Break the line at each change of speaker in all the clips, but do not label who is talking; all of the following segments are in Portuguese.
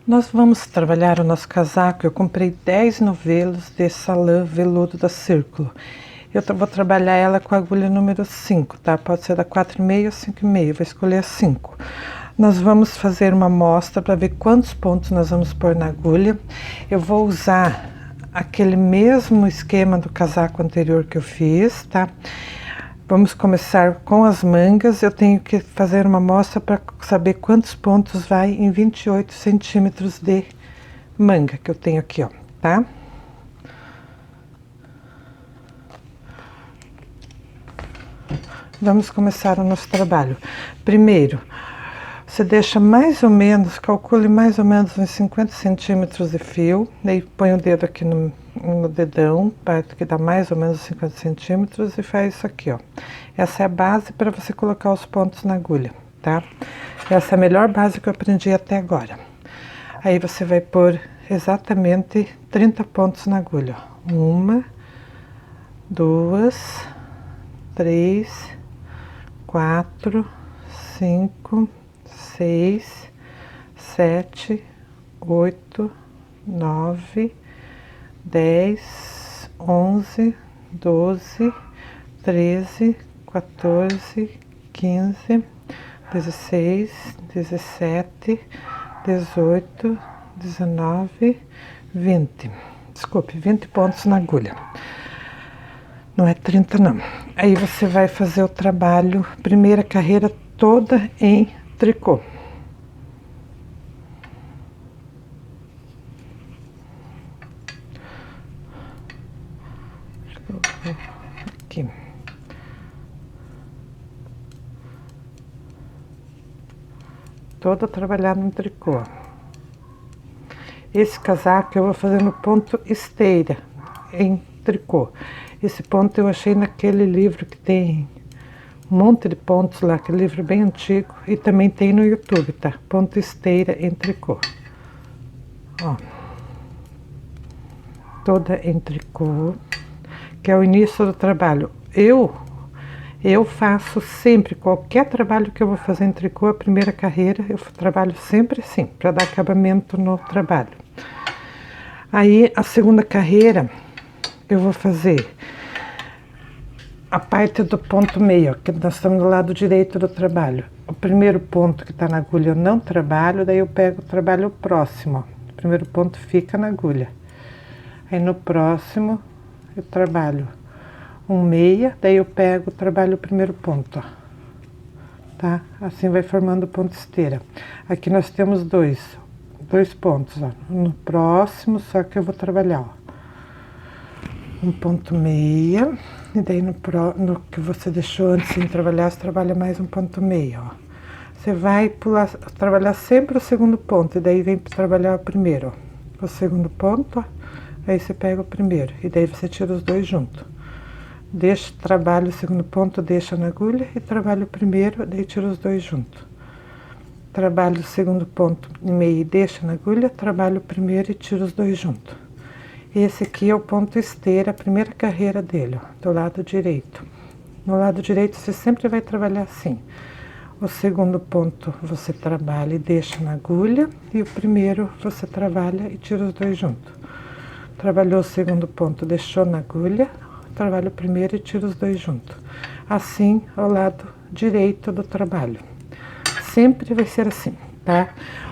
Nós vamos trabalhar o nosso casaco. Eu comprei 10 novelos dessa lã veludo da Círculo. Eu vou trabalhar ela com a agulha número 5, tá? Pode ser da 4,5 ou 5,5, vou escolher a 5. Nós vamos fazer uma amostra para ver quantos pontos nós vamos pôr na agulha. Eu vou usar aquele mesmo esquema do casaco anterior que eu fiz, tá? Vamos começar com as mangas. Eu tenho que fazer uma amostra para saber quantos pontos vai em 28 centímetros de manga que eu tenho aqui, ó, tá? Vamos começar o nosso trabalho. Primeiro, você deixa mais ou menos, calcule mais ou menos uns 50 centímetros de fio, daí põe o dedo aqui no dedão, parte que dá mais ou menos 50 centímetros e faz isso aqui, ó. Essa é a base para você colocar os pontos na agulha, tá? Essa é a melhor base que eu aprendi até agora. Aí você vai pôr exatamente 30 pontos na agulha, ó. 1, 2, 3, 4, 5, 6, 7, 8, 9, 10, 11, 12, 13, 14, 15, 16, 17, 18, 19, 20. Desculpe, 20 pontos na agulha. Não é 30 não. Aí você vai fazer o trabalho, primeira carreira toda em tricô. Aqui. Toda trabalhada no tricô. Esse casaco eu vou fazer no ponto esteira, em tricô. Esse ponto eu achei naquele livro que tem um monte de pontos lá, aquele livro bem antigo, e também tem no YouTube, tá? Ponto esteira em tricô. Ó. Toda em tricô, que é o início do trabalho. Eu faço sempre, qualquer trabalho que eu vou fazer em tricô, a primeira carreira, eu trabalho sempre assim, para dar acabamento no trabalho. Aí, a segunda carreira, eu vou fazer a parte do ponto meio, ó, que nós estamos do lado direito do trabalho. O primeiro ponto que está na agulha eu não trabalho, daí eu pego o trabalho próximo, ó. O primeiro ponto fica na agulha. Aí no próximo eu trabalho um meia, daí eu pego, trabalho o primeiro ponto, ó. Tá? Assim vai formando o ponto esteira. Aqui nós temos dois pontos, ó. No próximo, só que eu vou trabalhar, ó, um ponto meia, e daí no que você deixou antes de trabalhar, você trabalha mais um ponto meia, ó. Você vai pular, trabalhar sempre o segundo ponto, e daí vem trabalhar o primeiro, ó. O segundo ponto, ó, aí você pega o primeiro, e daí você tira os dois juntos. Deixa, trabalha o segundo ponto, deixa na agulha, e trabalha o primeiro, daí tira os dois juntos. Trabalha o segundo ponto e meio e deixa na agulha, trabalha o primeiro e tira os dois juntos. Esse aqui é o ponto esteira, a primeira carreira dele, ó, do lado direito. No lado direito você sempre vai trabalhar assim. O segundo ponto você trabalha e deixa na agulha, e o primeiro você trabalha e tira os dois juntos. Trabalhou o segundo ponto, deixou na agulha, trabalha o primeiro e tira os dois juntos. Assim, ao lado direito do trabalho. Sempre vai ser assim, tá?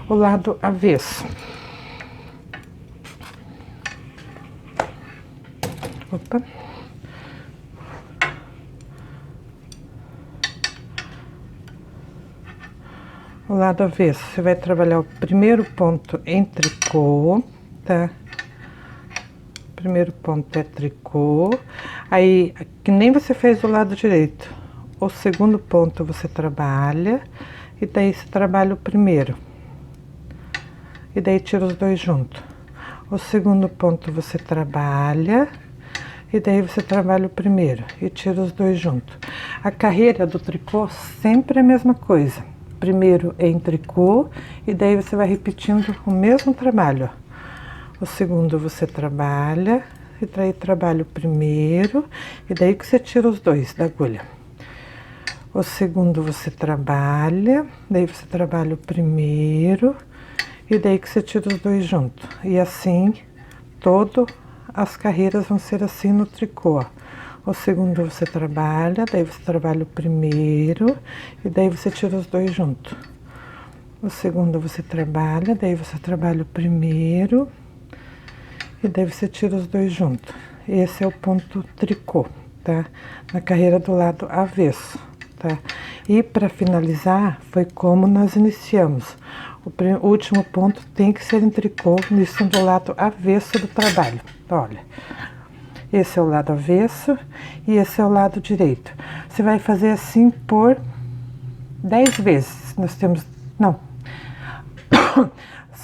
O lado avesso. Opa. O lado avesso, você vai trabalhar o primeiro ponto em tricô, tá? Primeiro ponto é tricô. Aí, que nem você fez do lado direito. O segundo ponto você trabalha, e daí você trabalha o primeiro. E daí tira os dois juntos. O segundo ponto você trabalha, e daí você trabalha o primeiro e tira os dois juntos. A carreira do tricô sempre é a mesma coisa. Primeiro em tricô, e daí você vai repetindo o mesmo trabalho, ó. O segundo você trabalha, e daí trabalha o primeiro, e daí que você tira os dois da agulha. O segundo você trabalha, daí você trabalha o primeiro, e daí que você tira os dois juntos. E assim, todas as carreiras vão ser assim no tricô, ó. O segundo você trabalha, daí você trabalha o primeiro, e daí você tira os dois juntos. O segundo você trabalha, daí você trabalha o primeiro, e daí você tira os dois juntos. Esse é o ponto tricô, tá? Na carreira do lado avesso, tá? E para finalizar, foi como nós iniciamos. O último ponto tem que ser em tricô, nisso do lado avesso do trabalho. Olha, esse é o lado avesso e esse é o lado direito. Você vai fazer assim por 10 vezes.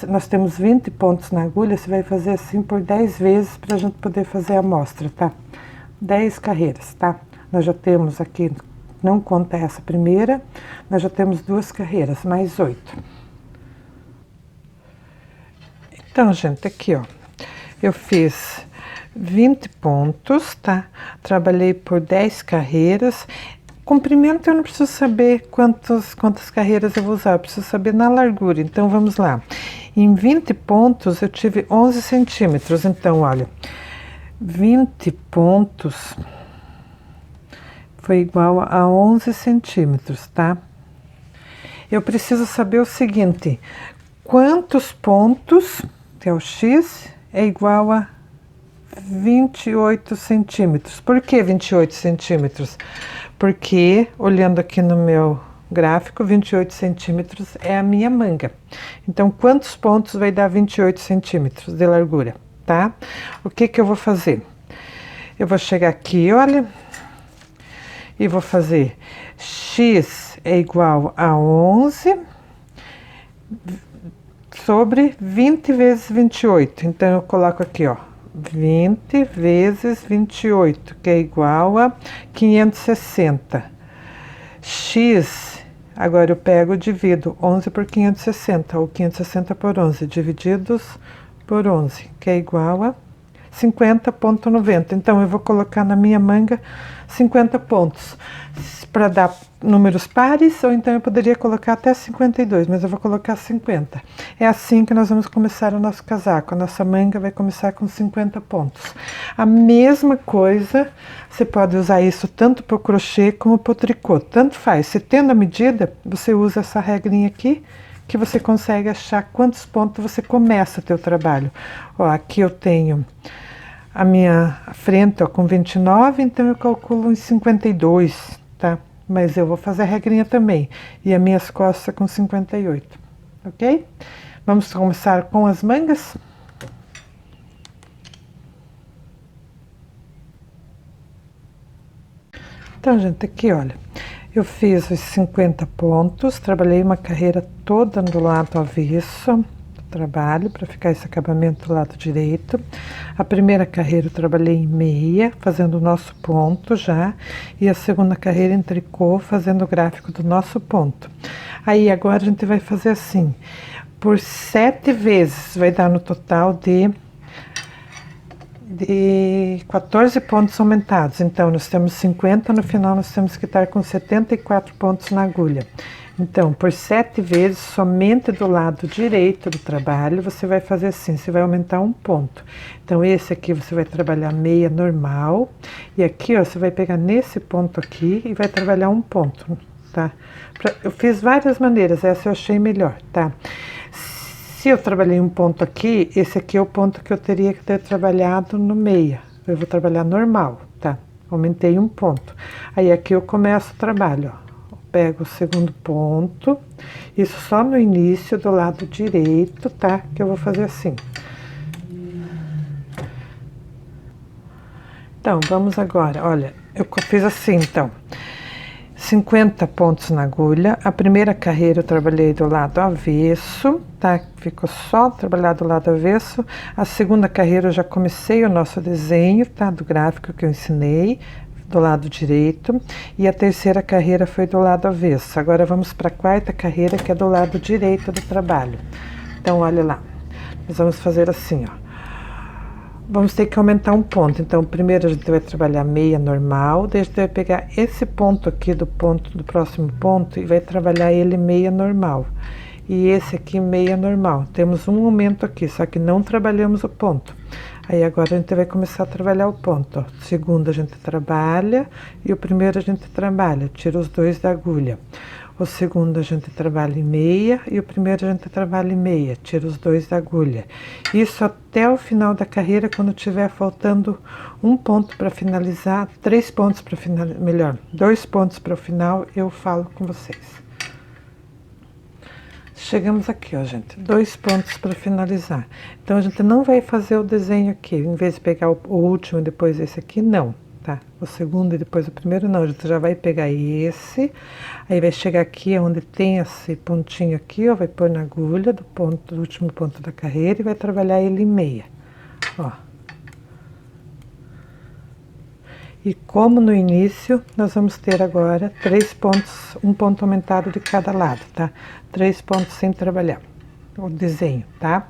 Nós temos 20 pontos na agulha, você vai fazer assim por 10 vezes para a gente poder fazer a amostra, tá? 10 carreiras, tá? Nós já temos aqui, não conta essa primeira, nós já temos 2 carreiras, mais 8. Então, gente, aqui, ó, eu fiz 20 pontos, tá? Trabalhei por 10 carreiras. Comprimento eu não preciso saber quantas carreiras eu vou usar, eu preciso saber na largura. Então, vamos lá. Em 20 pontos, eu tive 11 centímetros. Então, olha, 20 pontos foi igual a 11 centímetros, tá? Eu preciso saber o seguinte, quantos pontos, que é o X, é igual a 28 centímetros. Por que 28 centímetros? Porque, olhando aqui no meu gráfico, 28 centímetros é a minha manga. Então, quantos pontos vai dar 28 centímetros de largura, tá? O que que eu vou fazer? Eu vou chegar aqui, olha, e vou fazer X é igual a 11 sobre 20 vezes 28. Então, eu coloco aqui, ó, 20 vezes 28, que é igual a 560. X, agora eu pego e divido 11 por 560, ou 560 por 11, divididos por 11, que é igual a 50,90. Então, eu vou colocar na minha manga 50 pontos, para dar números pares, ou então eu poderia colocar até 52, mas eu vou colocar 50. É assim que nós vamos começar o nosso casaco. A nossa manga vai começar com 50 pontos. A mesma coisa, você pode usar isso tanto para o crochê como para o tricô. Tanto faz. Se tendo a medida, você usa essa regrinha aqui, que você consegue achar quantos pontos você começa o teu trabalho. Ó, aqui eu tenho a minha frente, ó, com 29, então eu calculo em 52, tá? Mas eu vou fazer a regrinha também. E as minhas costas com 58, ok? Vamos começar com as mangas? Então, gente, aqui, olha, eu fiz os 50 pontos, trabalhei uma carreira toda do lado avesso do trabalho, para ficar esse acabamento do lado direito. A primeira carreira eu trabalhei em meia, fazendo o nosso ponto já, e a segunda carreira em tricô, fazendo o gráfico do nosso ponto. Aí, agora a gente vai fazer assim, por 7 vezes, vai dar no total de 14 pontos aumentados. Então, nós temos 50, no final nós temos que estar com 74 pontos na agulha. Então, por 7 vezes, somente do lado direito do trabalho, você vai fazer assim, você vai aumentar um ponto. Então, esse aqui você vai trabalhar meia normal, e aqui, ó, você vai pegar nesse ponto aqui e vai trabalhar um ponto, tá? Eu fiz várias maneiras, essa eu achei melhor, tá? Se eu trabalhei um ponto aqui, esse aqui é o ponto que eu teria que ter trabalhado no meia. Eu vou trabalhar normal, tá? Aumentei um ponto. Aí aqui eu começo o trabalho, ó. Eu pego o segundo ponto, isso só no início do lado direito, tá? Que eu vou fazer assim. Então, vamos agora, olha, eu fiz assim, então. 50 pontos na agulha. A primeira carreira eu trabalhei do lado avesso, tá? Ficou só trabalhar do lado avesso. A segunda carreira eu já comecei o nosso desenho, tá? Do gráfico que eu ensinei, do lado direito. E a terceira carreira foi do lado avesso. Agora vamos para a quarta carreira, que é do lado direito do trabalho. Então, olha lá. Nós vamos fazer assim, ó. Vamos ter que aumentar um ponto. Então, primeiro a gente vai trabalhar meia normal, daí a gente vai pegar esse ponto aqui do próximo ponto e vai trabalhar ele meia normal. e esse aqui meia normal. Temos um aumento aqui, só que não trabalhamos o ponto. Aí agora a gente vai começar a trabalhar o ponto, ó. O segundo a gente trabalha e o primeiro a gente trabalha, tira os dois da agulha. O segundo a gente trabalha em meia e o primeiro a gente trabalha em meia, tira os dois da agulha. Isso até o final da carreira, quando tiver faltando um ponto para finalizar, 3 pontos para finalizar, melhor, 2 pontos para o final, eu falo com vocês. Chegamos aqui, ó, gente, 2 pontos para finalizar. Então, a gente não vai fazer o desenho aqui, em vez de pegar o último e depois esse aqui, não, tá? O segundo e depois o primeiro, não, a gente já vai pegar esse, aí vai chegar aqui, onde tem esse pontinho aqui, ó, vai pôr na agulha do último ponto da carreira e vai trabalhar ele em meia, ó. E como no início, nós vamos ter agora 3 pontos, um ponto aumentado de cada lado, tá? 3 pontos sem trabalhar o desenho, tá?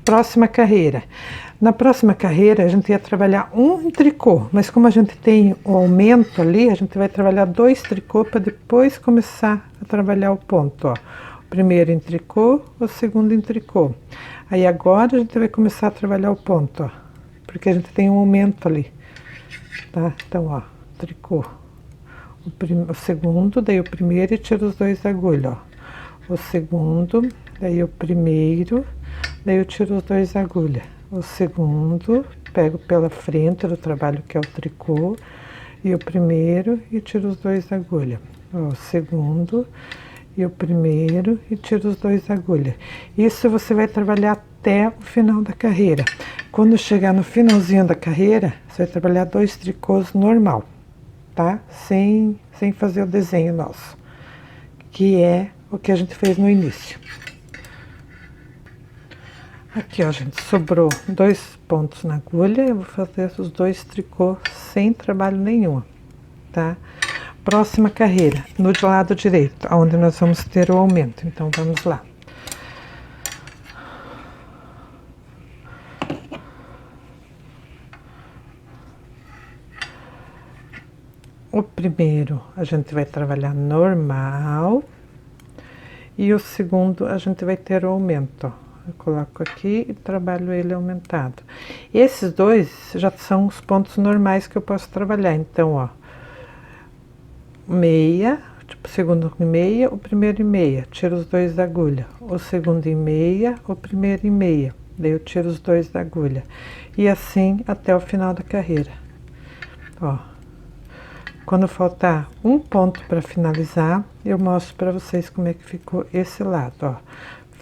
Próxima carreira. Na próxima carreira, a gente ia trabalhar um tricô, mas como a gente tem o aumento ali, a gente vai trabalhar 2 tricô para depois começar a trabalhar o ponto, ó. O primeiro em tricô, o segundo em tricô. Aí agora a gente vai começar a trabalhar o ponto, ó, porque a gente tem um aumento ali. Tá? Então, ó, tricô, o segundo, daí o primeiro e tiro os 2 da agulha, ó. O segundo, daí o primeiro, daí eu tiro os 2 da agulha. O segundo, pego pela frente do trabalho que é o tricô, e o primeiro e tiro os 2 da agulha. Ó, o segundo e o primeiro e tiro os 2 da agulha. Isso você vai trabalhar até o final da carreira. Quando chegar no finalzinho da carreira, você vai trabalhar 2 tricôs normal, tá? Sem fazer o desenho nosso, que é o que a gente fez no início. Aqui, ó, gente, sobrou 2 pontos na agulha, eu vou fazer os 2 tricôs sem trabalho nenhum, tá? Próxima carreira, no lado direito, onde nós vamos ter o aumento. Então, vamos lá. O primeiro a gente vai trabalhar normal e o segundo a gente vai ter o aumento, ó. Eu coloco aqui e trabalho ele aumentado. Esses 2 já são os pontos normais que eu posso trabalhar. Então, ó, meia, tipo, segundo em meia, o primeiro em meia, tiro os 2 da agulha. O segundo em meia, o primeiro em meia, daí eu tiro os 2 da agulha. E assim até o final da carreira, ó. Quando faltar um ponto para finalizar, eu mostro para vocês como é que ficou esse lado, ó.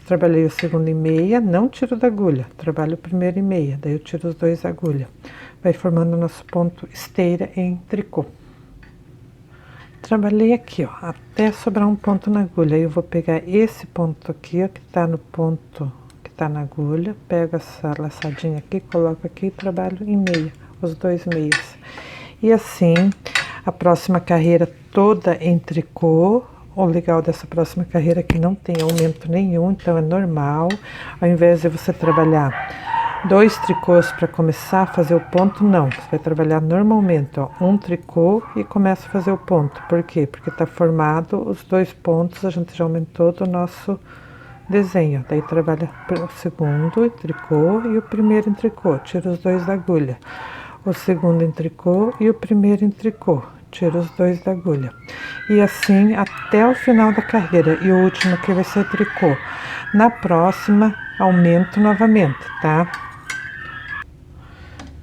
Trabalhei o segundo em meia, não tiro da agulha, trabalho o primeiro em meia, daí eu tiro os 2 da agulha. Vai formando o nosso ponto esteira em tricô. Trabalhei aqui, ó, até sobrar um ponto na agulha. Aí eu vou pegar esse ponto aqui, ó, que tá no ponto que tá na agulha, pego essa laçadinha aqui, coloco aqui e trabalho em meia, os 2 meias. E assim, a próxima carreira toda em tricô. O legal dessa próxima carreira é que não tem aumento nenhum, então é normal. Ao invés de você trabalhar 2 tricôs para começar a fazer o ponto, não. Você vai trabalhar normalmente, ó, um tricô e começa a fazer o ponto. Por quê? Porque tá formado os 2 pontos, a gente já aumentou do nosso desenho. Daí trabalha o segundo em tricô e o primeiro em tricô, tira os 2 da agulha. O segundo em tricô e o primeiro em tricô, tiro os 2 da agulha. E assim até o final da carreira. E o último aqui vai ser tricô. Na próxima, aumento novamente, tá?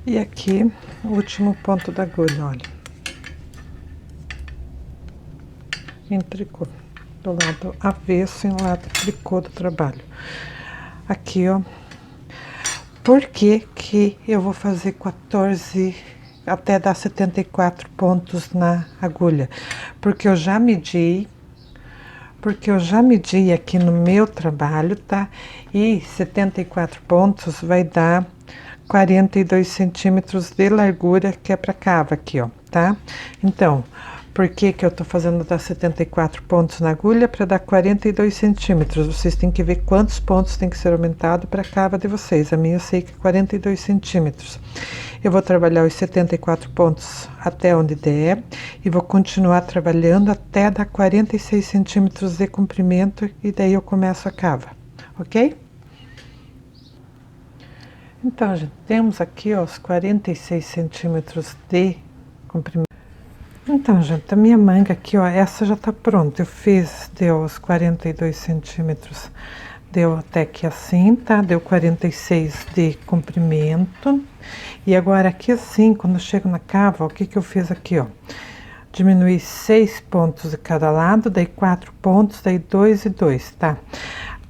E aqui, o último ponto da agulha, olha. Em tricô. Do lado avesso, em lado tricô do trabalho. Aqui, ó. Por que que eu vou fazer 14 até dar 74 pontos na agulha? Porque eu já medi aqui no meu trabalho, tá? E 74 pontos vai dar 42 centímetros de largura, que é pra cava aqui, ó, tá? Então, Por que que eu tô fazendo dar 74 pontos na agulha para dar 42 centímetros? Vocês têm que ver quantos pontos tem que ser aumentado para a cava de vocês. A minha eu sei que é 42 centímetros. Eu vou trabalhar os 74 pontos até onde der e vou continuar trabalhando até dar 46 centímetros de comprimento e daí eu começo a cava, ok? Então, gente, temos aqui ó, os 46 centímetros de comprimento. Então, gente, a minha manga aqui, ó, essa já tá pronta. Eu fiz, deu os 42 centímetros, deu até aqui assim, tá? Deu 46 de comprimento. E agora aqui assim, quando eu chego na cava, ó, o que que eu fiz aqui, ó? Diminui 6 pontos de cada lado, daí 4 pontos, daí 2 e 2, tá?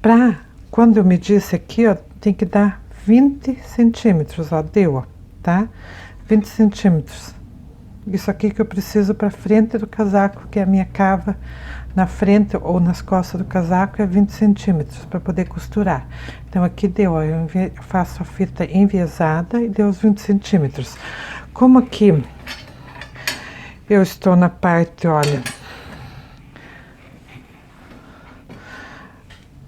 Pra, quando eu medir esse aqui, ó, tem que dar 20 centímetros, ó, deu, ó, tá? 20 centímetros. Isso aqui que eu preciso para frente do casaco, que é a minha cava na frente ou nas costas do casaco, é 20 centímetros para poder costurar. Então aqui deu, ó, eu faço a fita enviesada e deu os 20 centímetros. Como aqui eu estou na parte, olha,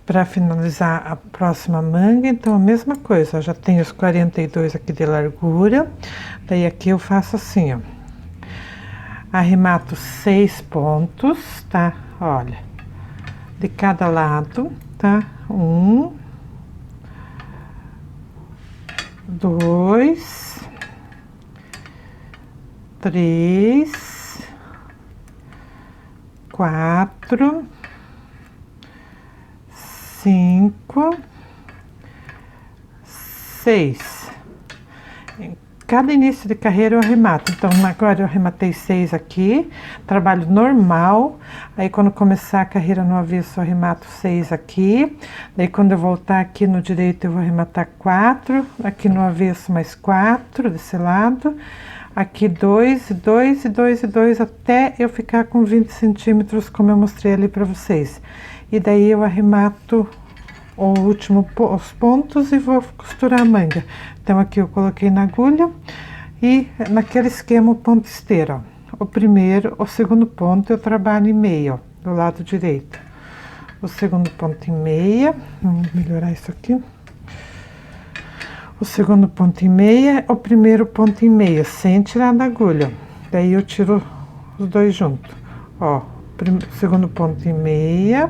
para finalizar a próxima manga, então a mesma coisa, eu já tenho os 42 aqui de largura, daí aqui eu faço assim, ó. Arremato 6 pontos, tá? Olha, de cada lado, tá? 1, 2, 3, 4, 5, 6. Cada início de carreira eu arremato, então agora eu arrematei 6 aqui, trabalho normal, aí quando começar a carreira no avesso eu arremato 6 aqui, daí quando eu voltar aqui no direito eu vou arrematar 4, aqui no avesso mais 4 desse lado, aqui 2, 2 e 2 e 2 até eu ficar com 20 centímetros como eu mostrei ali para vocês. E daí eu arremato os pontos e vou costurar a manga. Então aqui eu coloquei na agulha e naquele esquema o ponto esteira, ó. O segundo ponto eu trabalho em meia, ó, do lado direito. O segundo ponto em meia, vamos melhorar isso aqui. O segundo ponto em meia, o primeiro ponto em meia, sem tirar da agulha. Daí eu tiro os dois juntos, ó. Segundo ponto em meia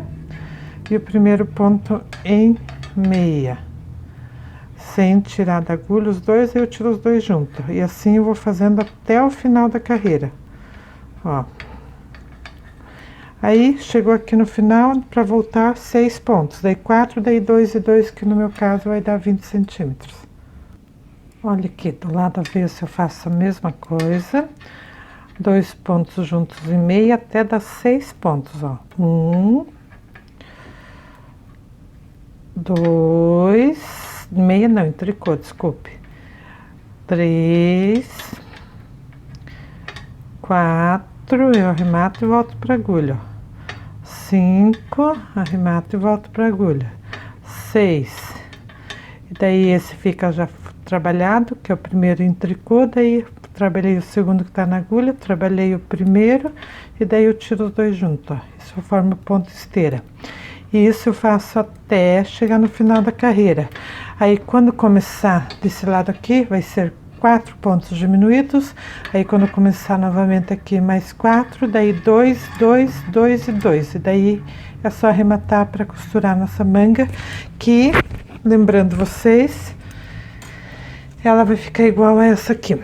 e o primeiro ponto em meia, sem tirar da agulha os dois, eu tiro os dois juntos, e assim eu vou fazendo até o final da carreira, ó. Aí chegou aqui no final, para voltar 6 pontos, daí 4, daí 2 e 2, que no meu caso vai dar 20 centímetros. Olha aqui, do lado avesso eu faço a mesma coisa, 2 pontos juntos em meia até dar 6 pontos, ó. 1, 2, meia não, em tricô, desculpe. 3, 4, eu arremato e volto pra agulha, ó. 5, arremato e volto pra agulha. 6, e daí esse fica já trabalhado, que é o primeiro em tricô, daí trabalhei o segundo que tá na agulha, trabalhei o primeiro, e daí eu tiro os dois juntos, ó. Isso forma o ponto esteira. E isso eu faço até chegar no final da carreira. Aí quando começar desse lado aqui, vai ser 4 pontos diminuídos. Aí quando começar novamente aqui, mais 4, daí 2, 2, 2 e 2. E daí é só arrematar para costurar nossa manga, que, lembrando vocês, ela vai ficar igual a essa aqui,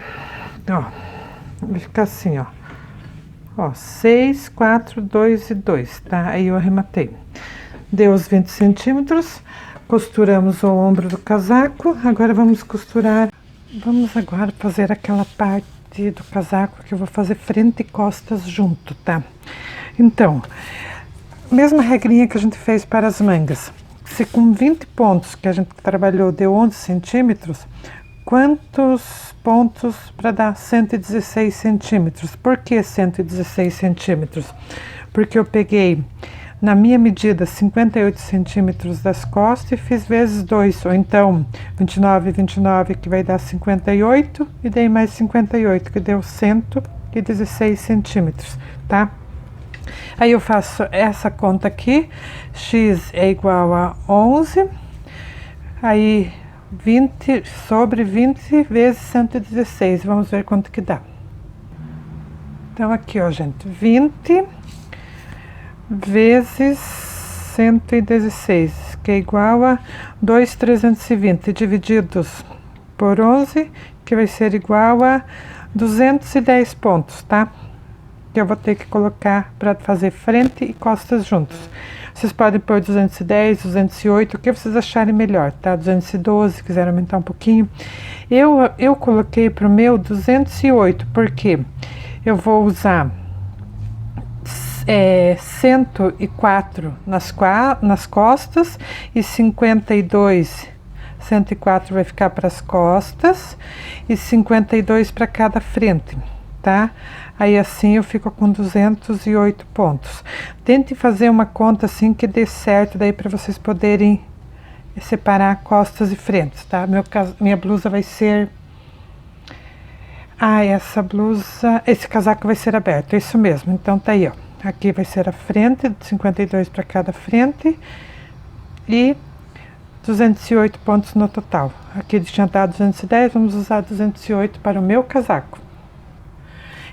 ó. Vai ficar assim, ó. Ó, 6, 4, 2 e 2, tá? Aí eu arrematei. Deu os 20 centímetros, costuramos o ombro do casaco, agora vamos costurar, vamos agora fazer aquela parte do casaco que eu vou fazer frente e costas junto, tá? Então, mesma regrinha que a gente fez para as mangas, se com 20 pontos que a gente trabalhou deu 11 centímetros, quantos pontos para dar 116 centímetros? Por que 116 centímetros? Porque eu peguei, na minha medida, 58 centímetros das costas e fiz vezes 2, ou então 29, 29, que vai dar 58, e dei mais 58, que deu 116. e 16 centímetros, tá? Aí eu faço essa conta aqui, x é igual a 11, aí 20 sobre 20 vezes 116, vamos ver quanto que dá. Então aqui, ó, gente, 20 vezes 116, que é igual a 2.320, divididos por 11, que vai ser igual a 210 pontos, tá? Que eu vou ter que colocar para fazer frente e costas juntos. Vocês podem pôr 210, 208, o que vocês acharem melhor, tá? 212, se quiser aumentar um pouquinho. Eu coloquei para o meu 208, porque eu vou usar 104 nas costas e 52, 104 vai ficar para as costas e 52 para cada frente, tá? Aí assim eu fico com 208 pontos. Tente fazer uma conta assim que dê certo, daí para vocês poderem separar costas e frentes, tá? Minha blusa vai ser... essa blusa... Esse casaco vai ser aberto, é isso mesmo. Então tá aí, ó. Aqui vai ser a frente, 52 para cada frente e 208 pontos no total. Aqui tinha dado 210, vamos usar 208 para o meu casaco.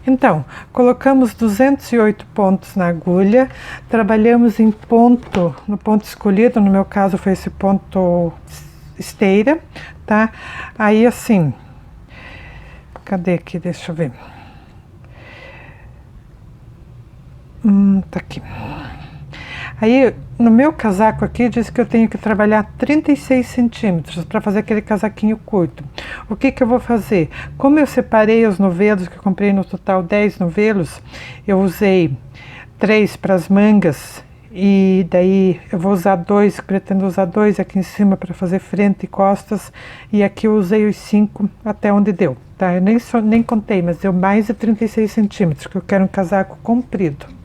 Então, colocamos 208 pontos na agulha, trabalhamos em ponto, no ponto escolhido, no meu caso foi esse ponto esteira, tá? Aí assim, cadê aqui? Deixa eu ver. Tá aqui. Aí, no meu casaco aqui, diz que eu tenho que trabalhar 36 centímetros para fazer aquele casaquinho curto. O que que eu vou fazer? Como eu separei os novelos, que eu comprei no total 10 novelos, eu usei 3 para as mangas e daí eu vou usar 2, pretendo usar 2 aqui em cima para fazer frente e costas, e aqui eu usei os 5 até onde deu, tá? Eu nem contei, mas deu mais de 36 centímetros, que eu quero um casaco comprido.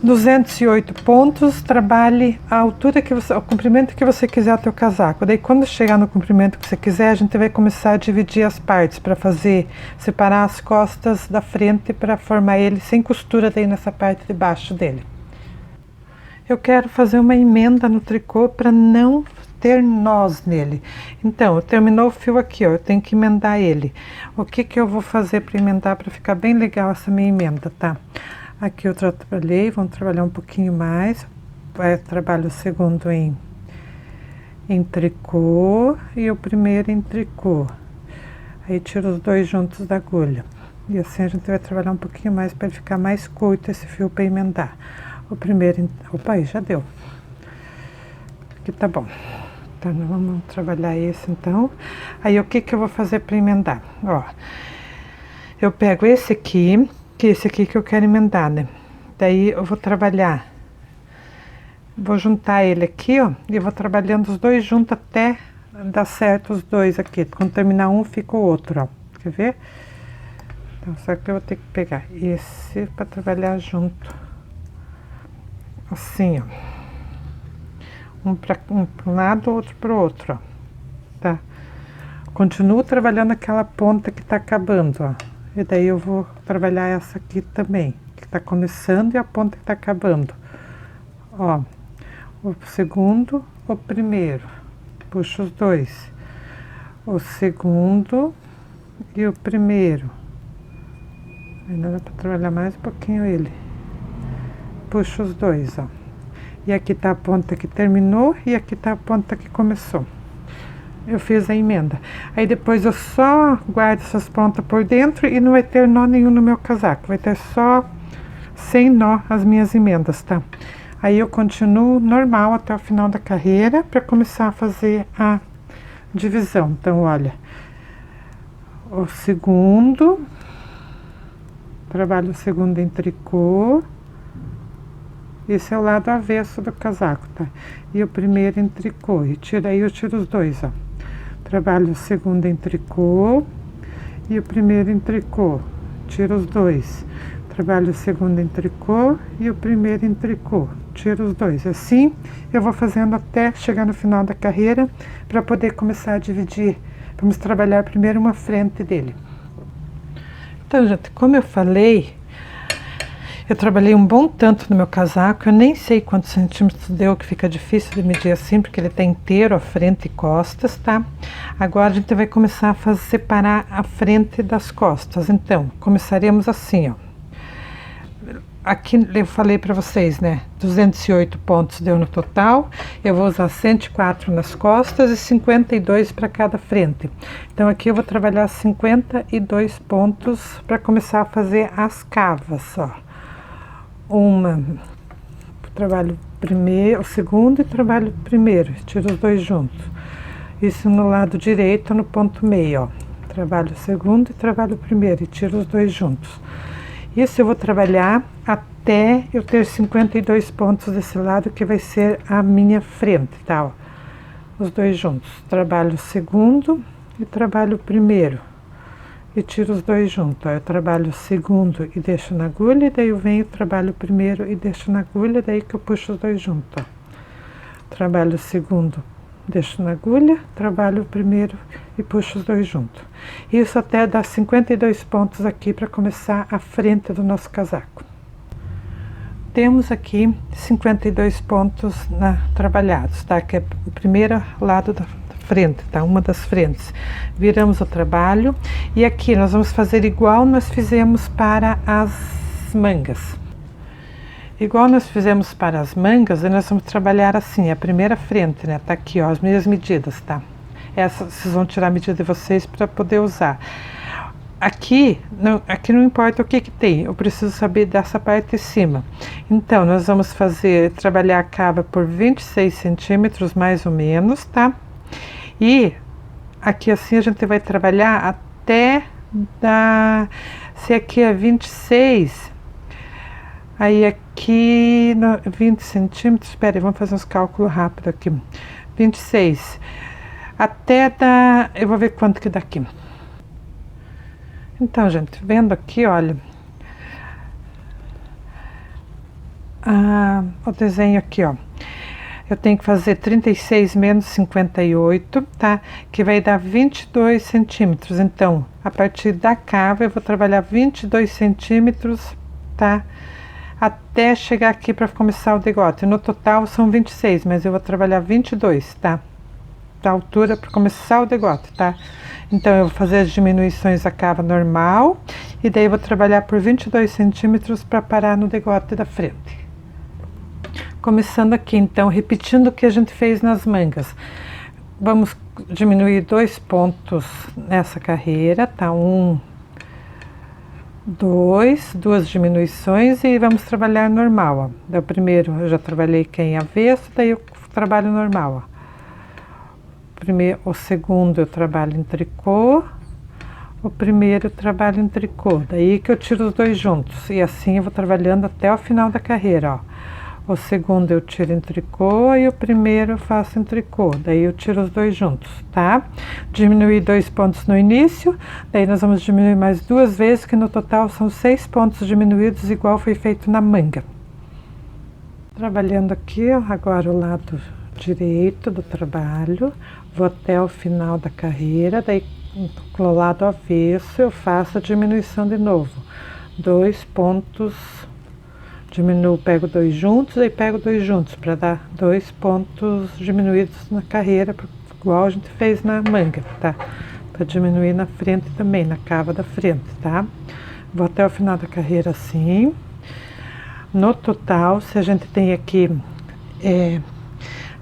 208 pontos, trabalhe a altura que você, o comprimento que você quiser o teu casaco. Daí quando chegar no comprimento que você quiser, a gente vai começar a dividir as partes para separar as costas da frente para formar ele sem costura daí nessa parte de baixo dele. Eu quero fazer uma emenda no tricô para não ter nós nele. Então, terminou o fio aqui, ó, eu tenho que emendar ele. O que que eu vou fazer para emendar para ficar bem legal essa minha emenda, tá? Aqui eu trabalhei, vamos trabalhar um pouquinho mais. Trabalho o segundo em tricô e o primeiro em tricô. Aí tiro os dois juntos da agulha. E assim a gente vai trabalhar um pouquinho mais para ele ficar mais curto esse fio para emendar. O primeiro... Opa, aí já deu. Aqui tá bom. Então, vamos trabalhar esse então. Aí o que que eu vou fazer para emendar? Ó, eu pego esse aqui... que esse aqui que eu quero emendar, né? Daí eu vou trabalhar, vou juntar ele aqui, ó, e vou trabalhando os dois juntos até dar certo os dois aqui. Quando terminar um, fica o outro, ó. Quer ver? Então, só que eu vou ter que pegar esse para trabalhar junto. Assim, ó. Um para um lado, outro para o outro, ó. Tá? Continuo trabalhando aquela ponta que tá acabando, ó. E daí eu vou trabalhar essa aqui também, que tá começando, e a ponta que tá acabando. Ó, o segundo, o primeiro, puxo os dois. O segundo e o primeiro. Ainda dá pra trabalhar mais um pouquinho ele. Puxo os dois, ó. E aqui tá a ponta que terminou e aqui tá a ponta que começou. Eu fiz a emenda. Aí depois eu só guardo essas pontas por dentro e não vai ter nó nenhum no meu casaco. Vai ter só sem nó as minhas emendas, tá? Aí eu continuo normal até o final da carreira para começar a fazer a divisão. Então, olha, o segundo, trabalho o segundo em tricô. Esse é o lado avesso do casaco, tá? E o primeiro em tricô. E aí eu tiro os dois, ó. Trabalho o segundo em tricô e o primeiro em tricô. Tiro os dois. Trabalho o segundo em tricô e o primeiro em tricô. Tiro os dois. Assim eu vou fazendo até chegar no final da carreira para poder começar a dividir. Vamos trabalhar primeiro uma frente dele. Então, gente, como eu falei, eu trabalhei um bom tanto no meu casaco, eu nem sei quantos centímetros deu, que fica difícil de medir assim, porque ele tá inteiro, a frente e costas, tá? Agora a gente vai começar a separar a frente das costas. Então, começaremos assim, ó. Aqui eu falei para vocês, né? 208 pontos deu no total. Eu vou usar 104 nas costas e 52 para cada frente. Então aqui eu vou trabalhar 52 pontos para começar a fazer as cavas, ó. Trabalho primeiro, o segundo e trabalho primeiro, tiro os dois juntos. Isso no lado direito, no ponto meio, ó. Trabalho o segundo e trabalho o primeiro e tiro os dois juntos. Isso eu vou trabalhar até eu ter 52 pontos desse lado, que vai ser a minha frente, tá? Ó. Os dois juntos. Trabalho o segundo e trabalho o primeiro. E tiro os dois juntos. Ó. Eu trabalho o segundo e deixo na agulha, e daí eu venho, trabalho o primeiro e deixo na agulha, daí que eu puxo os dois juntos, ó. Trabalho o segundo, deixo na agulha, trabalho o primeiro e puxo os dois juntos. Isso até dá 52 pontos aqui para começar a frente do nosso casaco. Temos aqui 52 pontos trabalhados, tá? Que é o primeiro lado da frente, tá? Uma das frentes. Viramos o trabalho e aqui nós vamos fazer igual nós fizemos para as mangas. Igual nós fizemos para as mangas, nós vamos trabalhar assim, a primeira frente, né? Tá aqui, ó, as minhas medidas, tá? Essas vocês vão tirar a medida de vocês para poder usar. Aqui não importa o que tem, eu preciso saber dessa parte de cima. Então, nós vamos trabalhar a cava por 26 centímetros, mais ou menos, tá? E aqui assim a gente vai trabalhar até se aqui é 26, aí aqui 20 centímetros, espera aí, vamos fazer uns cálculos rápidos aqui. 26, até eu vou ver quanto que dá aqui. Então, gente, vendo aqui, olha, o desenho aqui, ó, eu tenho que fazer 36 menos 58, tá? Que vai dar 22 centímetros. Então, a partir da cava, eu vou trabalhar 22 centímetros, tá? Até chegar aqui para começar o degote. No total são 26, mas eu vou trabalhar 22, tá? Da altura para começar o degote, tá? Então, eu vou fazer as diminuições da cava normal, e daí eu vou trabalhar por 22 centímetros para parar no degote da frente. Começando aqui, então, repetindo o que a gente fez nas mangas. Vamos diminuir 2 pontos nessa carreira, tá? 1, 2, 2 diminuições, e vamos trabalhar normal, ó. O primeiro eu já trabalhei que é em avesso, daí eu trabalho normal, ó. O segundo eu trabalho em tricô, o primeiro eu trabalho em tricô, daí que eu tiro os dois juntos, e assim eu vou trabalhando até o final da carreira, ó. O segundo eu tiro em tricô e o primeiro eu faço em tricô, daí eu tiro os dois juntos, tá? Diminuir 2 pontos no início, daí nós vamos diminuir mais 2 vezes, que no total são 6 pontos diminuídos, igual foi feito na manga. Trabalhando aqui, ó, agora o lado direito do trabalho, vou até o final da carreira, daí com o lado avesso eu faço a diminuição de novo, 2 pontos, diminuo, pego 2 juntos, aí pego 2 juntos, para dar 2 pontos diminuídos na carreira, igual a gente fez na manga, tá? Para diminuir na frente também, na cava da frente, tá? Vou até o final da carreira assim. No total, se a gente tem aqui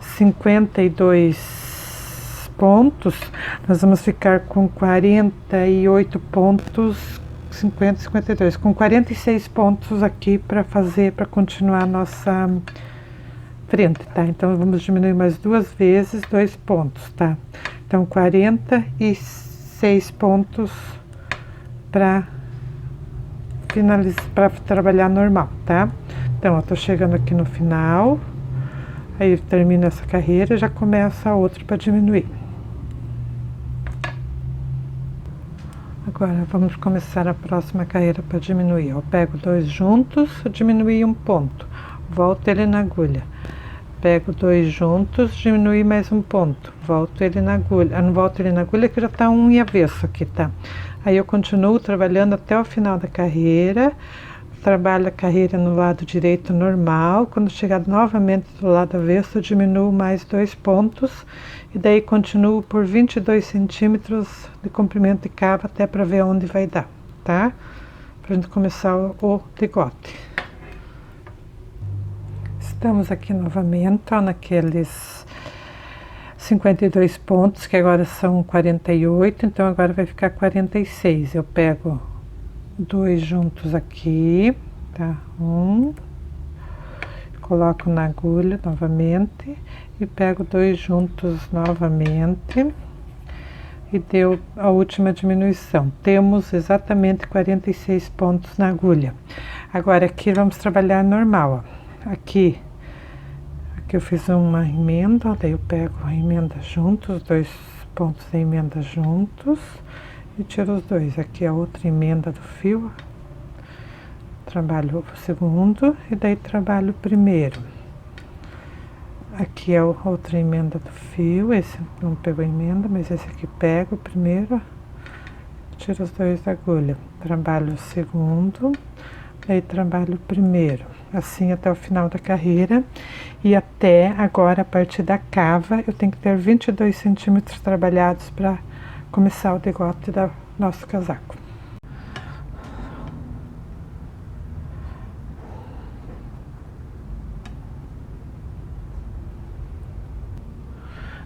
52 pontos, nós vamos ficar com 48 pontos, 50, 52, com 46 pontos aqui para continuar a nossa frente, tá? Então, vamos diminuir mais 2 vezes, 2 pontos, tá? Então, 46 pontos para finalizar, para trabalhar normal, tá? Então, eu tô chegando aqui no final. Aí termina essa carreira e já começa a outra para diminuir. Agora vamos começar a próxima carreira para diminuir. Eu pego 2 juntos, diminui 1 ponto, volto ele na agulha. Pego 2 juntos, diminui mais 1 ponto, volto ele na agulha. Não volto ele na agulha, que já tá 1 em avesso aqui, tá? Aí eu continuo trabalhando até o final da carreira, trabalho a carreira no lado direito normal. Quando chegar novamente do lado avesso, eu diminuo mais 2 pontos e daí continuo por 22 centímetros de comprimento de cava até para ver onde vai dar, tá? Pra gente começar o decote. Estamos aqui novamente, ó, naqueles 52 pontos, que agora são 48, então agora vai ficar 46. Eu pego 2 juntos aqui, tá? Coloco na agulha novamente e pego 2 juntos novamente e deu a última diminuição. Temos exatamente 46 pontos na agulha. Agora aqui vamos trabalhar normal, ó. Aqui eu fiz uma emenda, daí eu pego a emenda juntos, 2 pontos da emenda juntos e tiro os 2. Aqui é a outra emenda do fio, trabalho o segundo e daí trabalho o primeiro. Aqui é a outra emenda do fio, esse não pegou a emenda, mas esse aqui pego o primeiro, tiro os 2 da agulha, trabalho o segundo, daí trabalho o primeiro, assim até o final da carreira. E até agora, a partir da cava, eu tenho que ter 22 centímetros trabalhados para começar o decote do nosso casaco.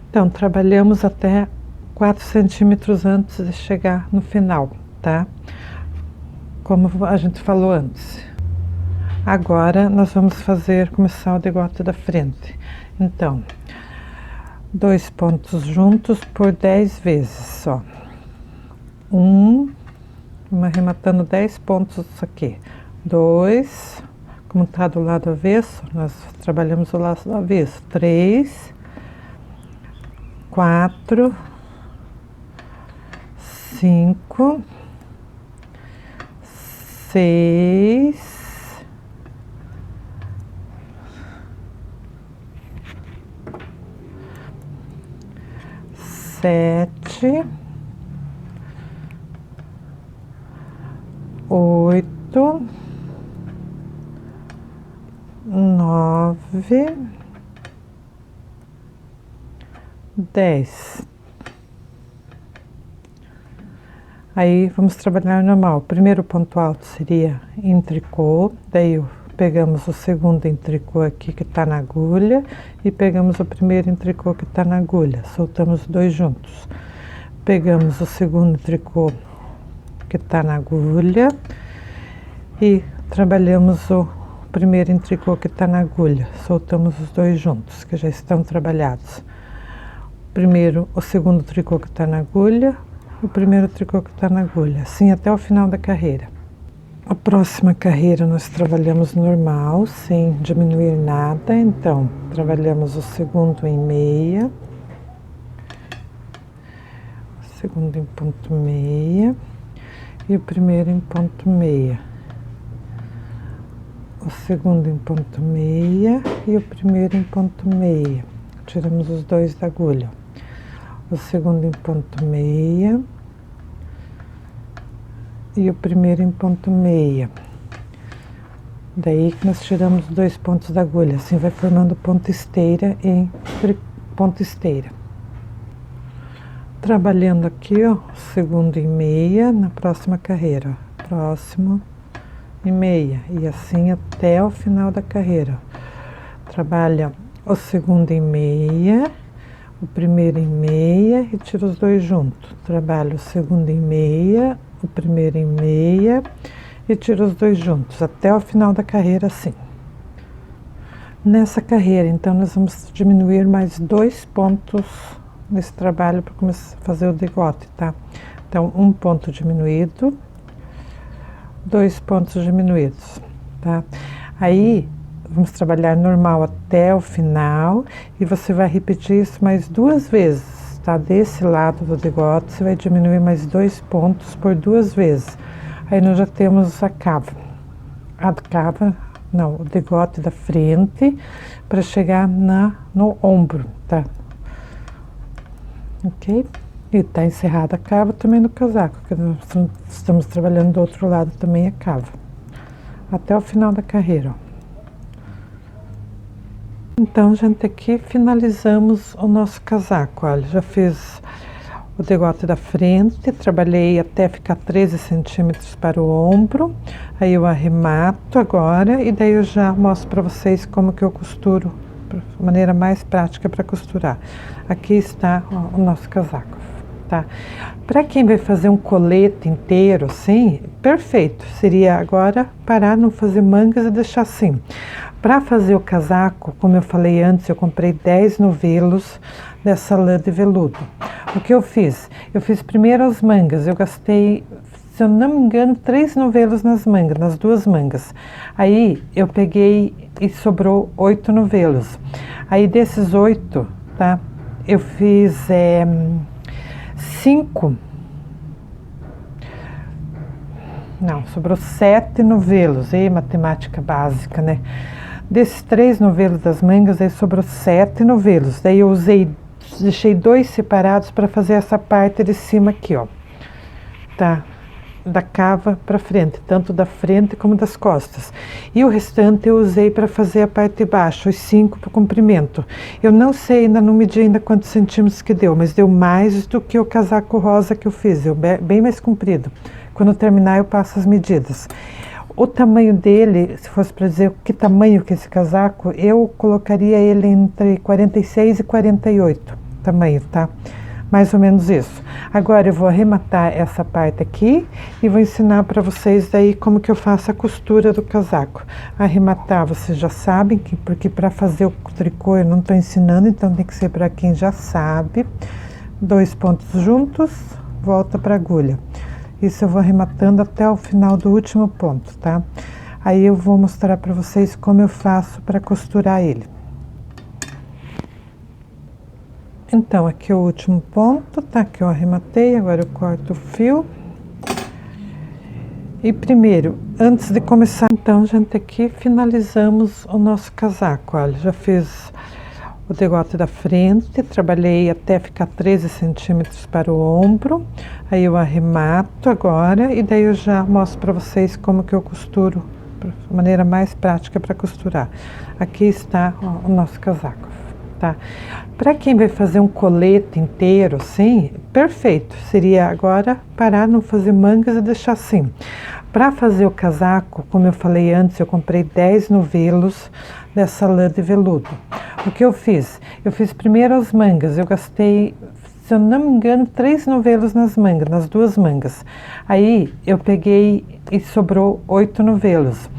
Então, trabalhamos até 4 centímetros antes de chegar no final, tá? Como a gente falou antes. Agora, nós vamos começar o decote da frente. Então, 2 pontos juntos por 10 vezes só. Arrematando 10 pontos aqui. 2, como tá do lado avesso, nós trabalhamos o lado avesso. 3, 4, 5, 6, 7, 8, 9, 10. Aí vamos trabalhar normal. O primeiro ponto alto seria em tricô, daí pegamos o segundo em tricô aqui que tá na agulha e pegamos o primeiro em tricô que tá na agulha, soltamos 2 juntos. Pegamos o segundo tricô que tá na agulha e trabalhamos o primeiro em tricô que tá na agulha, soltamos os 2 juntos, que já estão trabalhados. O segundo tricô que tá na agulha, o primeiro tricô que tá na agulha, assim até o final da carreira. A próxima carreira nós trabalhamos normal, sem diminuir nada, então trabalhamos o segundo em meia, o segundo em ponto meia e o primeiro em ponto meia, o segundo em ponto meia e o primeiro em ponto meia, tiramos os 2 da agulha, o segundo em ponto meia e o primeiro em ponto meia. Daí que nós tiramos 2 pontos da agulha, assim vai formando ponto esteira em ponto esteira. Trabalhando aqui, ó, segundo em meia na próxima carreira, ó, próximo em meia, e assim até o final da carreira. Trabalha o segundo em meia, o primeiro em meia e tira os 2 juntos. Trabalha o segundo em meia, o primeiro em meia e tiro os 2 juntos, até o final da carreira assim. Nessa carreira, então, nós vamos diminuir mais 2 pontos nesse trabalho para começar a fazer o decote, tá? Então, 1 ponto diminuído, 2 pontos diminuídos, tá? Aí, vamos trabalhar normal até o final e você vai repetir isso mais 2 vezes, tá? Desse lado do decote, você vai diminuir mais 2 pontos por 2 vezes. Aí nós já temos a cava, o decote da frente para chegar no ombro, tá? Ok? E tá encerrada a cava também no casaco, que nós estamos trabalhando do outro lado também a cava. Até o final da carreira, ó. Então, gente, aqui finalizamos o nosso casaco, olha, já fiz o degote da frente, trabalhei até ficar 13 centímetros para o ombro, aí eu arremato agora e daí eu já mostro para vocês como que eu costuro, de maneira mais prática para costurar. Aqui está, ó, o nosso casaco, tá? Para quem vai fazer um colete inteiro assim, perfeito, seria agora parar, não fazer mangas e deixar assim. Para fazer o casaco, como eu falei antes, eu comprei 10 novelos dessa lã de veludo. O que eu fiz? Eu fiz primeiro as mangas, eu gastei, se eu não me engano, 3 novelos nas mangas, nas duas mangas. Aí eu peguei e sobrou 8 novelos. Aí desses 8, tá? Eu fiz 5. Não, sobrou 7 novelos, e matemática básica, né? Desses 3 novelos das mangas, aí sobrou 7 novelos. Daí eu usei, deixei 2 separados para fazer essa parte de cima aqui, ó. Tá? Da cava para frente, tanto da frente como das costas. E o restante eu usei para fazer a parte de baixo, os 5 para o comprimento. Eu não sei, ainda não medi ainda quantos centímetros que deu, mas deu mais do que o casaco rosa que eu fiz, deu bem mais comprido. Quando eu terminar eu passo as medidas. O tamanho dele, se fosse para dizer que tamanho que esse casaco, eu colocaria ele entre 46 e 48 tamanho, tá? Mais ou menos isso. Agora eu vou arrematar essa parte aqui e vou ensinar para vocês daí como que eu faço a costura do casaco. Arrematar, vocês já sabem, porque para fazer o tricô eu não estou ensinando, então tem que ser para quem já sabe. 2 pontos juntos, volta para a agulha. Isso eu vou arrematando até o final do último ponto, tá? Aí eu vou mostrar para vocês como eu faço para costurar ele. Então, aqui é o último ponto, tá? Que eu arrematei, agora eu corto o fio. E primeiro, antes de começar, então, gente, aqui finalizamos o nosso casaco, olha, já fiz o degote da frente, trabalhei até ficar 13 centímetros para o ombro, aí eu arremato agora e daí eu já mostro para vocês como que eu costuro, de maneira mais prática para costurar. Aqui está, ó, o nosso casaco, tá? Para quem vai fazer um colete inteiro assim, perfeito, seria agora parar, não fazer mangas e deixar assim. Para fazer o casaco, como eu falei antes, eu comprei 10 novelos dessa lã de veludo. O que eu fiz? Eu fiz primeiro as mangas, eu gastei, se eu não me engano, 3 novelos nas mangas, nas duas mangas. Aí eu peguei e sobrou 8 novelos.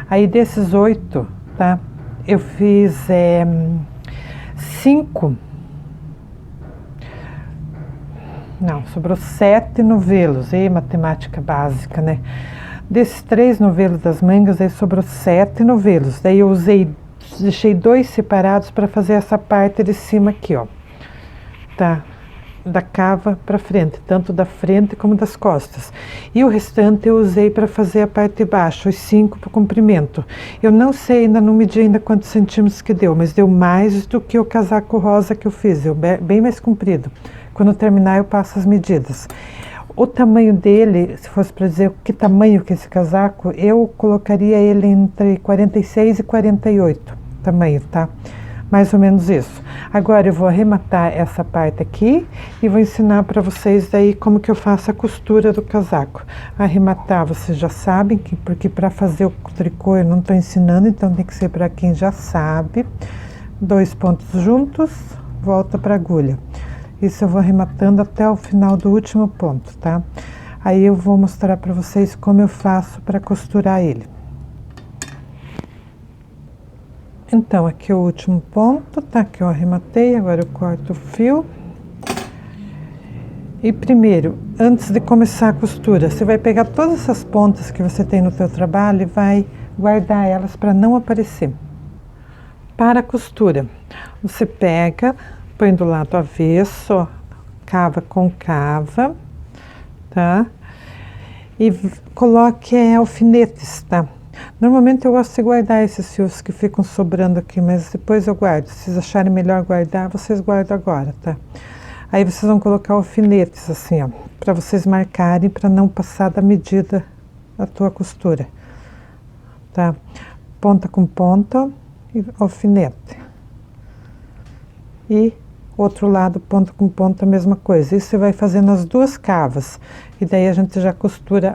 Aí desses 8, tá? Eu fiz 5. Não, sobrou 7 novelos, e matemática básica, né? Desses 3 novelos das mangas, aí sobrou 7 novelos. Daí eu usei, deixei 2 separados para fazer essa parte de cima aqui, ó. Tá? Da cava para frente, tanto da frente como das costas. E o restante eu usei para fazer a parte de baixo, os 5 para o comprimento. Eu não sei, ainda não medi ainda quantos centímetros que deu, mas deu mais do que o casaco rosa que eu fiz, deu bem mais comprido. Quando eu terminar eu passo as medidas. O tamanho dele, se fosse para dizer que tamanho que esse casaco, eu colocaria ele entre 46 e 48 tamanho, tá? Mais ou menos isso. Agora eu vou arrematar essa parte aqui e vou ensinar para vocês daí como que eu faço a costura do casaco. Arrematar, vocês já sabem, porque para fazer o tricô eu não estou ensinando, então tem que ser para quem já sabe. 2 pontos juntos, volta para a agulha. Isso eu vou arrematando até o final do último ponto, tá? Aí eu vou mostrar para vocês como eu faço para costurar ele. Então, aqui é o último ponto, tá? Que eu arrematei, agora eu corto o fio. E primeiro, antes de começar a costura, você vai pegar todas essas pontas que você tem no teu trabalho e vai guardar elas para não aparecer. Para a costura, você pega, põe do lado avesso, ó, cava com cava, tá? E coloque alfinetes, tá? Normalmente eu gosto de guardar esses fios que ficam sobrando aqui, mas depois eu guardo. Se vocês acharem melhor guardar, vocês guardam agora, tá? Aí vocês vão colocar alfinetes assim, ó, para vocês marcarem, para não passar da medida a tua costura, tá? Ponta com ponta e alfinete. E outro lado, ponta com ponta, a mesma coisa. Isso você vai fazer nas duas cavas. E daí a gente já costura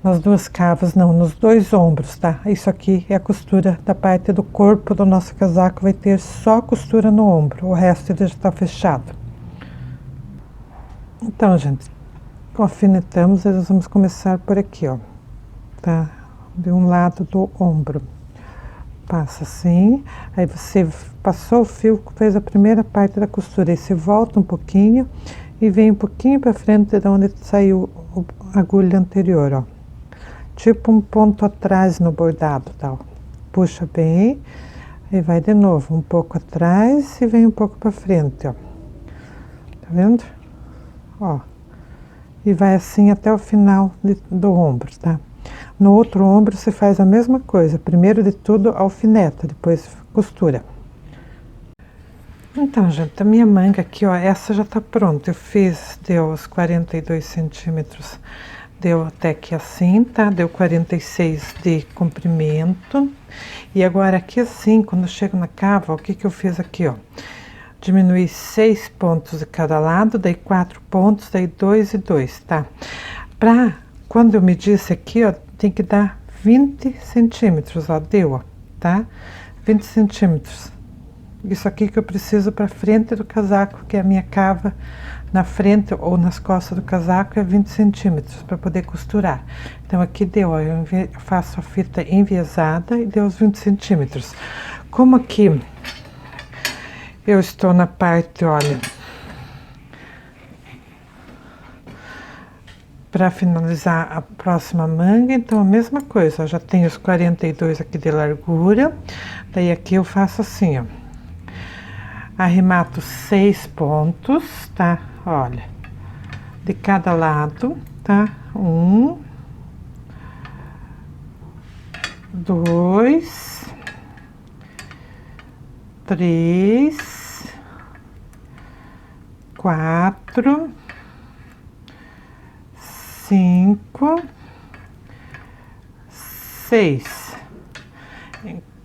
nas duas cavas, não, nos dois ombros, tá? Isso aqui é a costura da parte do corpo do nosso casaco, vai ter só costura no ombro, o resto ele já tá fechado. Então, gente, alfinetamos, nós vamos começar por aqui, ó, tá? De um lado do ombro. Passa assim, aí você passou o fio, fez a primeira parte da costura, aí você volta um pouquinho e vem um pouquinho para frente de onde saiu a agulha anterior, ó. Tipo um ponto atrás no bordado, tal. Puxa bem, e vai de novo, um pouco atrás e vem um pouco para frente, ó. Tá vendo? Ó. E vai assim até o final do ombro, tá? No outro ombro você faz a mesma coisa. Primeiro de tudo, alfineta, depois costura. Então, gente, a minha manga aqui, ó, essa já tá pronta. Eu fiz, deu os 42 centímetros. Deu até aqui assim, tá? Deu 46 de comprimento. E agora aqui assim, quando eu chego na cava, ó, o que que eu fiz aqui, ó? Diminui 6 pontos de cada lado, daí 4 pontos, daí 2 e 2, tá? Quando eu medir isso aqui, ó, tem que dar 20 centímetros, ó, deu, ó, tá? 20 centímetros. Isso aqui que eu preciso para frente do casaco, que é a minha cava na frente ou nas costas do casaco, é 20 centímetros para poder costurar. Então aqui deu, ó, eu faço a fita enviesada e deu os 20 centímetros. Como aqui eu estou na parte, olha, para finalizar a próxima manga, então a mesma coisa, ó, já tenho os 42 aqui de largura, daí aqui eu faço assim, ó, arremato 6 pontos, tá? Olha, de cada lado, tá? 1, 2, 3, 4, 5, 6.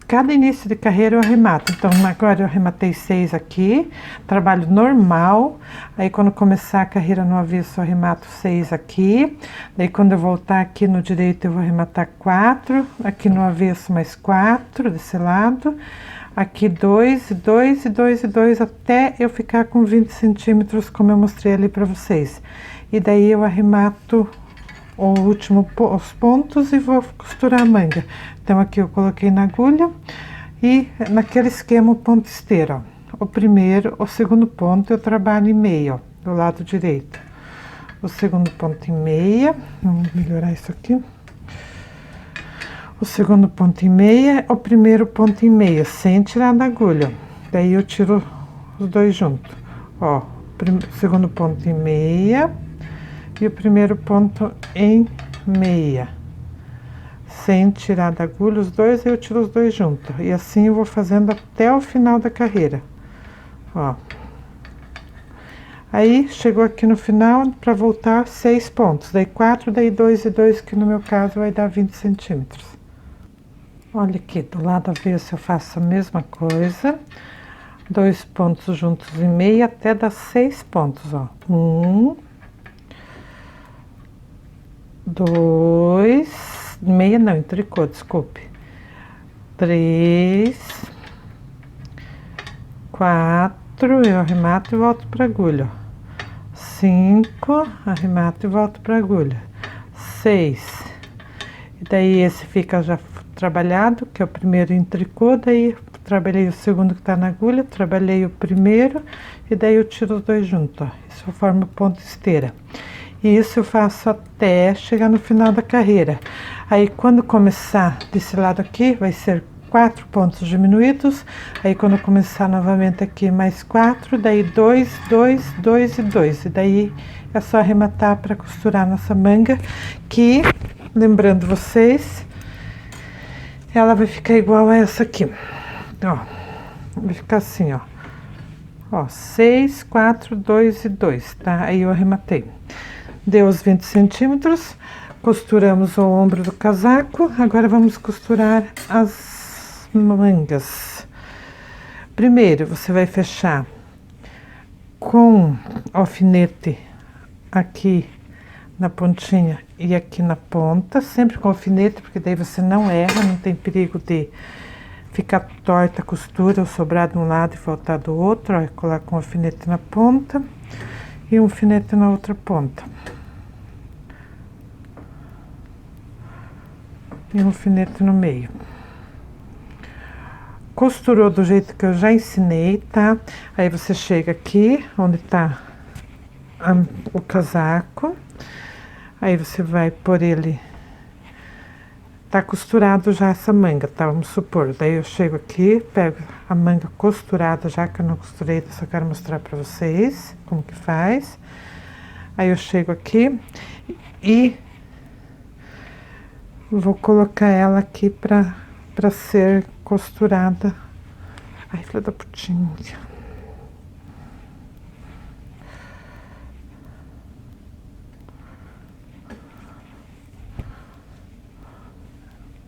Cada início de carreira eu arremato. Então, agora eu arrematei 6 aqui, trabalho normal. Aí, quando começar a carreira no avesso, eu arremato 6 aqui. Daí, quando eu voltar aqui no direito, eu vou arrematar 4. Aqui no avesso, mais 4 desse lado. Aqui 2, 2 e 2 e 2, até eu ficar com 20 centímetros, como eu mostrei ali para vocês. E daí, eu arremato os pontos e vou costurar a manga. Então aqui eu coloquei na agulha e naquele esquema o ponto esteira, ó. O segundo ponto eu trabalho em meia, ó, do lado direito. O segundo ponto em meia, vamos melhorar isso aqui. O segundo ponto em meia, o primeiro ponto em meia, sem tirar da agulha. Daí eu tiro os dois juntos, ó. Segundo ponto em meia e o primeiro ponto em meia, sem tirar da agulha os dois, eu tiro os dois juntos, e assim eu vou fazendo até o final da carreira, ó. Aí chegou aqui no final, para voltar 6 pontos, daí 4, daí 2 e 2, que no meu caso vai dar 20 centímetros. Olha aqui, do lado avesso eu faço a mesma coisa, 2 pontos juntos em meia até dar 6 pontos, ó. 1, 2, meia não, em tricô, desculpe. 3, 4, eu arremato e volto pra agulha, ó. 5, arremato e volto pra agulha. 6, e daí esse fica já trabalhado, que é o primeiro em tricô, daí trabalhei o segundo que tá na agulha, trabalhei o primeiro, e daí eu tiro os dois juntos, ó. Isso forma o ponto esteira. E isso eu faço até chegar no final da carreira. Aí, quando começar desse lado aqui, vai ser 4 pontos diminuídos. Aí, quando começar novamente aqui, mais 4. Daí, 2, 2, 2 e 2. E daí, é só arrematar para costurar nossa manga. Que, lembrando vocês, ela vai ficar igual a essa aqui. Ó, vai ficar assim, ó. Ó, 6, 4, 2 e 2, tá? Aí eu arrematei. Deu os 20 centímetros, costuramos o ombro do casaco. Agora vamos costurar as mangas. Primeiro, você vai fechar com alfinete aqui na pontinha e aqui na ponta, sempre com alfinete, porque daí você não erra, não tem perigo de ficar torta a costura ou sobrar de um lado e faltar do outro. Ó, colar com alfinete na ponta e um alfinete na outra ponta. E um alfinete no meio. Costurou do jeito que eu já ensinei, tá? Aí você chega aqui, onde tá o casaco. Aí você vai por ele. Tá costurado já essa manga, tá? Vamos supor. Daí eu chego aqui, pego a manga costurada, já que eu não costurei, só quero mostrar pra vocês como que faz. Aí eu chego aqui e vou colocar ela aqui pra ser costurada. Ai, filha da putinha.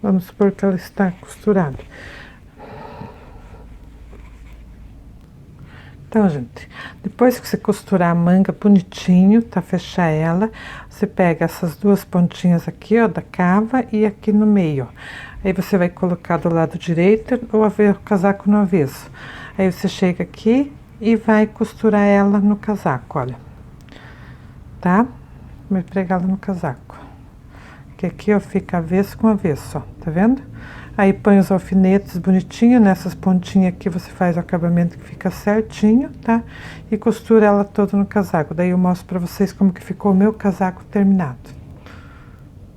Vamos supor que ela está costurada. Então, gente, depois que você costurar a manga bonitinho, tá? Fechar ela, você pega essas duas pontinhas aqui, ó, da cava e aqui no meio, ó. Aí você vai colocar do lado direito o casaco no avesso. Aí você chega aqui e vai costurar ela no casaco, olha. Tá? Vai pregar ela no casaco. Que aqui, ó, fica avesso com avesso, ó, tá vendo? Aí põe os alfinetes bonitinho, nessas pontinhas aqui você faz o acabamento que fica certinho, tá? E costura ela toda no casaco. Daí eu mostro pra vocês como que ficou o meu casaco terminado.